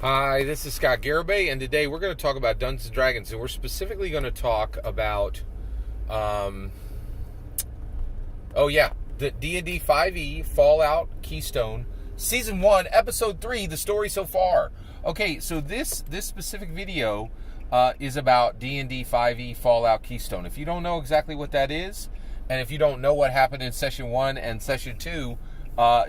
Hi, this is Scott Garibay, and today we're going to talk about Dungeons and Dragons, and we're specifically going to talk about, the D&D 5e Fallout Keystone Season 1, Episode 3, the story so far. Okay, so this specific video is about D&D 5e Fallout Keystone. If you don't know exactly what that is, and if you don't know what happened in Session 1 and Session 2,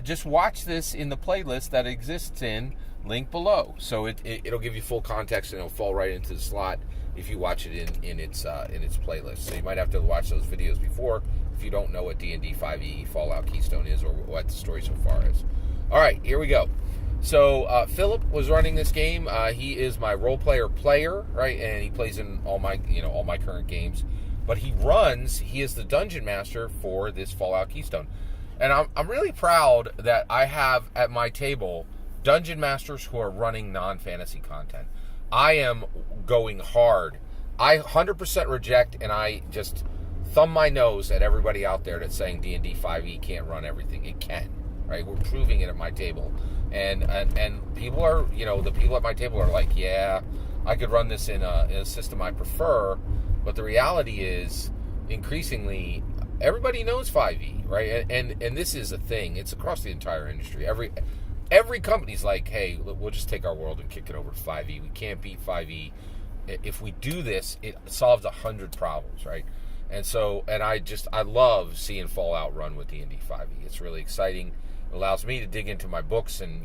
just watch this in the playlist that exists in link below, so it'll give you full context and it'll fall right into the slot if you watch it in its playlist. So you might have to watch those videos before if you don't know what D&D 5e Fallout Keystone is or what the story so far is. All right, here we go. So Philip was running this game. He is my role player, right, and he plays in all my current games. But he is the dungeon master for this Fallout Keystone, and I'm really proud that I have at my table dungeon masters who are running non-fantasy content. I am going hard. I 100% reject, and I just thumb my nose at everybody out there that's saying D&D 5e can't run everything. It can, right? We're proving it at my table. And people are, the people at my table are like, yeah, I could run this in a system I prefer, but the reality is, increasingly, everybody knows 5e, right? And this is a thing. It's across the entire industry. Every company's like, hey, we'll just take our world and kick it over to 5e. We can't beat 5e. If we do this, it solves 100 problems, right? And so, I love seeing Fallout run with D&D 5e. It's really exciting. It allows me to dig into my books, and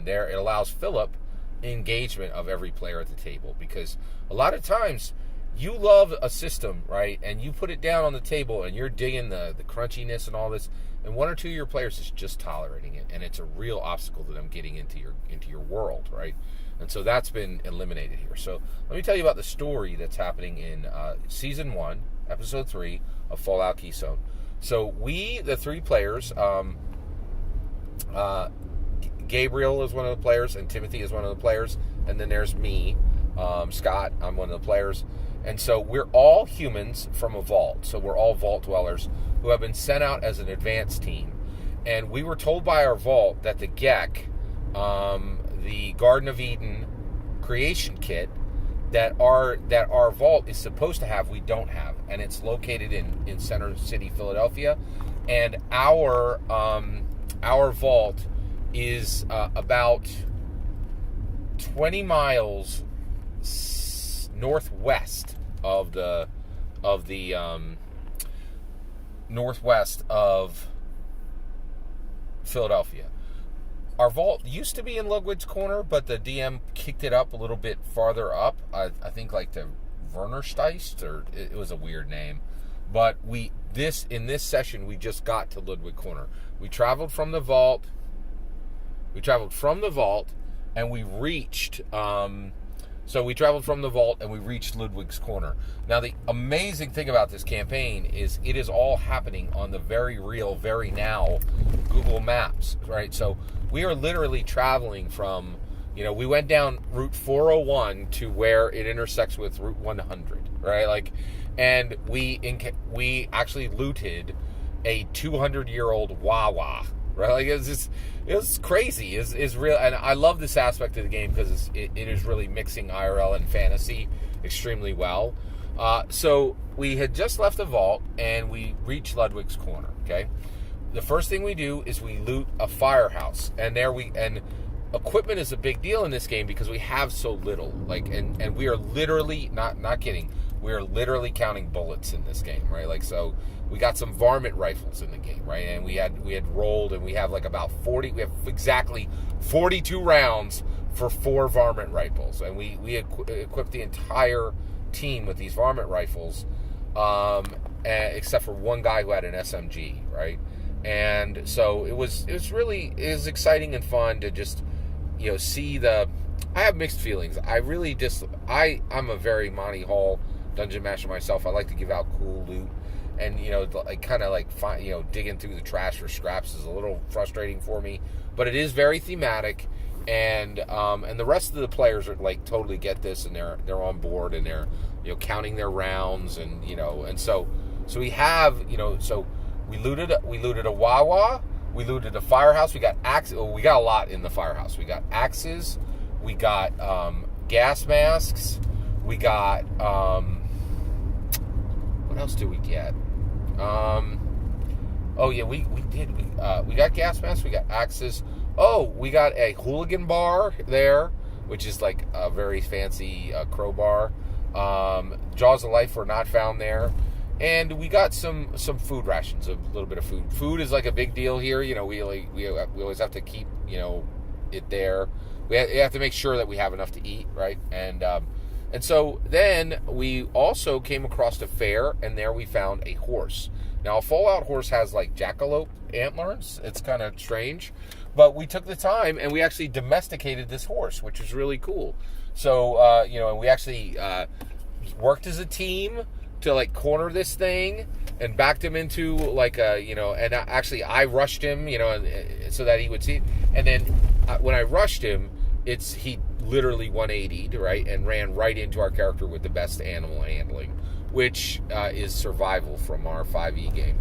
there it allows Philip engagement of every player at the table, because a lot of times you love a system, right? And you put it down on the table and you're digging the crunchiness and all this, and one or two of your players is just tolerating it, and it's a real obstacle to them getting into your world, right? And so that's been eliminated here. So let me tell you about the story that's happening in Season 1, Episode 3 of Fallout Keystone. So we, the three players, Gabriel is one of the players, and Timothy is one of the players, and then there's me, Scott, I'm one of the players. And so we're all humans from a vault. So we're all vault dwellers who have been sent out as an advance team. And we were told by our vault that the GEC, the Garden of Eden creation kit, that our vault is supposed to have, we don't have. And it's located in Center City, Philadelphia. And our vault is about 20 miles northwest of the northwest of Philadelphia. Our vault used to be in Ludwig's Corner, but the DM kicked it up a little bit farther up. I think like to Wernersteist, or it was a weird name. But in this session we just got to Ludwig Corner. We traveled from the vault, and we reached. So we traveled from the vault and we reached Ludwig's Corner. Now, the amazing thing about this campaign is it is all happening on the very real, very now Google Maps, right? So we are literally traveling from, we went down Route 401 to where it intersects with Route 100, right? And we actually looted a 200-year-old Wawa, right? It's crazy. It's real, and I love this aspect of the game because it is really mixing IRL and fantasy extremely well. So we had just left the vault and we reached Ludwig's Corner. Okay, the first thing we do is we loot a firehouse, and equipment is a big deal in this game because we have so little. And we are literally not kidding. We are literally counting bullets in this game, right? So we got some varmint rifles in the game, right? And we had rolled, and we have about 40. We have exactly 42 rounds for 4 varmint rifles, and we equipped the entire team with these varmint rifles, except for one guy who had an SMG, right? And so it was exciting and fun to just see the. I have mixed feelings. I'm a very Monty Hall dungeon master myself. I like to give out cool loot, and digging through the trash for scraps is a little frustrating for me, but it is very thematic, and the rest of the players are totally get this, and they're on board, and they're counting their rounds, and so we have so we looted a Wawa, we looted a firehouse, we got axes. We got a lot in the firehouse. We got axes, We got gas masks. We got what else did we get? Oh yeah, we got gas masks. We got axes. Oh, we got a hooligan bar there, which is like a very fancy crowbar. Jaws of life were not found there. And we got some food rations, a little bit of food. Food is like a big deal here. You know, we always have to keep, you know, it there. We have to make sure that we have enough to eat, right? And so then we also came across a fair, and there we found a horse. Now, a Fallout horse has like jackalope antlers. It's kind of strange. But we took the time, and we actually domesticated this horse, which was really cool. So, you know, and we actually worked as a team to like corner this thing and backed him into like a, you know, and actually I rushed him, you know, so that he would see. And then when I rushed him, he literally 180'd, right, and ran right into our character with the best animal handling, which is survival from our 5e game.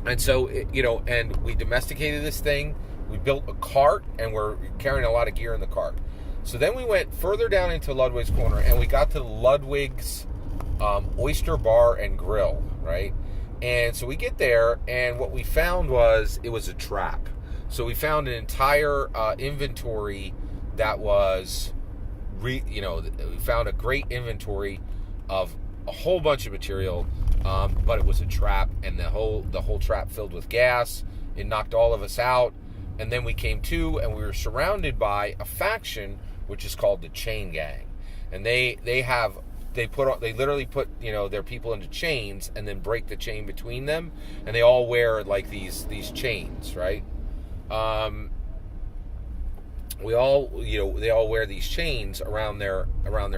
And so, you know, and we domesticated this thing. We built a cart, and we're carrying a lot of gear in the cart. So then we went further down into Ludwig's Corner, and we got to Ludwig's Oyster Bar and Grill, right? And so we get there, and what we found was it was a trap. So we found an entire inventory that was, we found a great inventory of a whole bunch of material, but it was a trap, and the whole trap filled with gas. It knocked all of us out, and then we came to, and we were surrounded by a faction which is called the Chain Gang, and they literally put, you know, their people into chains and then break the chain between them, and they all wear like these chains, right? They all wear these chains around their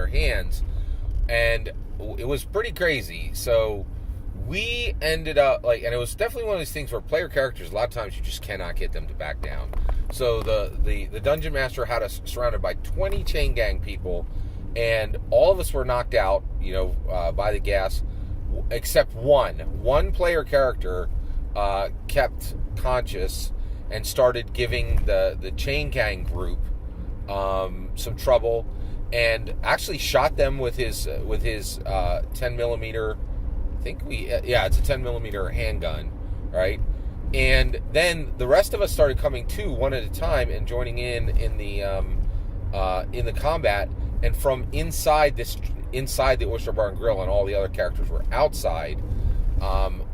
hands, and it was pretty crazy. So we ended up and it was definitely one of these things where player characters, a lot of times you just cannot get them to back down. So the dungeon master had us surrounded by 20 chain gang people, and all of us were knocked out, you know, by the gas, except one player character kept conscious and started giving the chain gang group some trouble, and actually shot them with his 10 millimeter. I think it's a 10 millimeter handgun, right? And then the rest of us started coming to one at a time and joining in the combat. And from inside the Oyster Bar and Grill, and all the other characters were outside,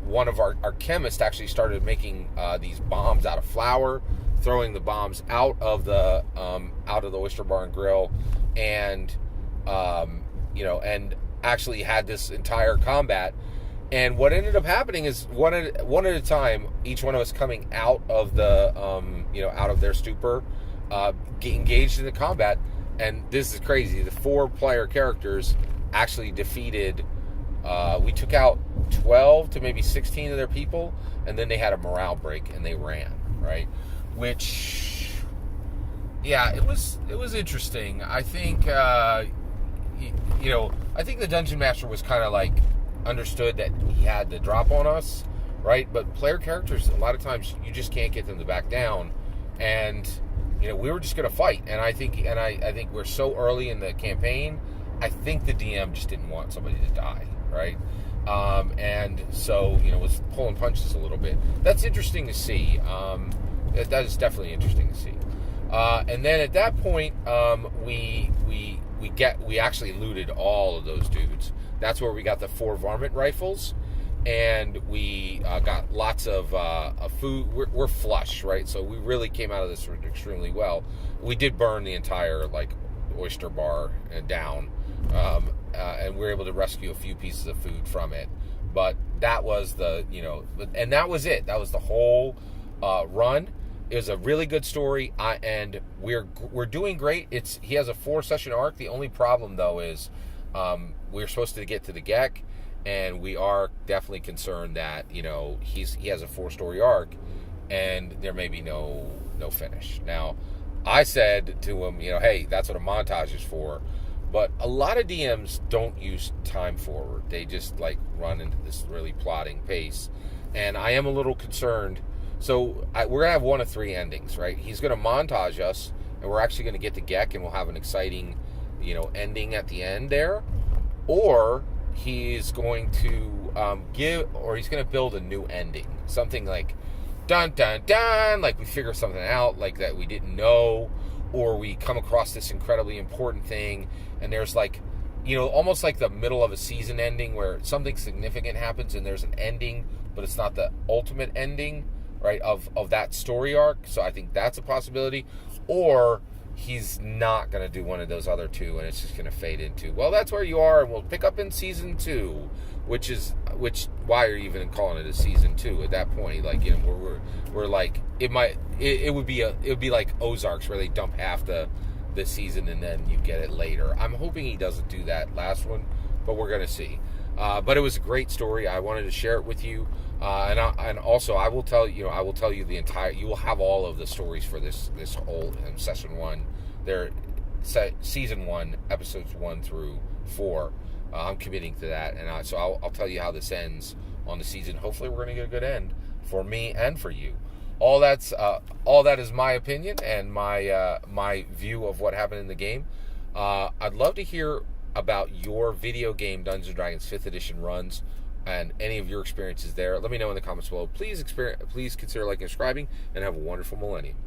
one of our chemists actually started making these bombs out of flour, throwing the bombs out of the Oyster Bar and Grill, and and actually had this entire combat. And what ended up happening is one at a time, each one of us coming out of the out of their stupor, engaged in the combat. And this is crazy. The 4-player characters actually defeated. We took out 12 to maybe 16 of their people, and then they had a morale break and they ran, right? Which, yeah, it was interesting. I think I think the dungeon master was kind of like understood that he had the drop on us, right? But player characters, a lot of times you just can't get them to back down, and we were just going to fight. And I think we're so early in the campaign, I think the DM just didn't want somebody to die, right? And so, was pulling punches a little bit. That's interesting to see. That is definitely interesting to see. And then at that point, we actually looted all of those dudes. That's where we got the 4 varmint rifles, and we got lots of food. We're flush, right? So we really came out of this extremely well. We did burn the entire oyster bar down, and we were able to rescue a few pieces of food from it. But that was and that was it. That was the whole run. It was a really good story, and we're doing great. He has a 4-session arc. The only problem though is we're supposed to get to the Gek, and we are definitely concerned that he has a 4-story arc, and there may be no finish. Now, I said to him, hey, that's what a montage is for. But a lot of DMs don't use time forward. They just run into this really plotting pace, and I am a little concerned. So we're gonna have 1 of 3 endings, right? He's gonna montage us and we're actually going to get to Gek, and we'll have an exciting, ending at the end there, or he's going to he's going to build a new ending, something like dun dun dun, like we figure something out like that we didn't know, or we come across this incredibly important thing, and there's like, almost like the middle of a season ending where something significant happens and there's an ending, but it's not the ultimate ending, right, of that story arc. So I think that's a possibility. Or he's not going to do one of those other two, and it's just going to fade into, well, that's where you are, and we'll pick up in season 2, which why are you even calling it a season 2 at that point? Like, we're like, it would be like Ozarks, where they dump half the season and then you get it later. I'm hoping he doesn't do that last one, but we're going to see. But it was a great story. I wanted to share it with you. And also I will tell you the entire, you will have all of the stories for this whole session 1. They're season 1, episodes 1 through 4. I'm committing to that, and so I'll tell you how this ends on the season. Hopefully we're going to get a good end for me and for you. All that is my opinion and my view of what happened in the game. I'd love to hear about your video game Dungeons & Dragons 5th edition runs and any of your experiences there. Let me know in the comments below. Please consider liking and subscribing, and have a wonderful millennium.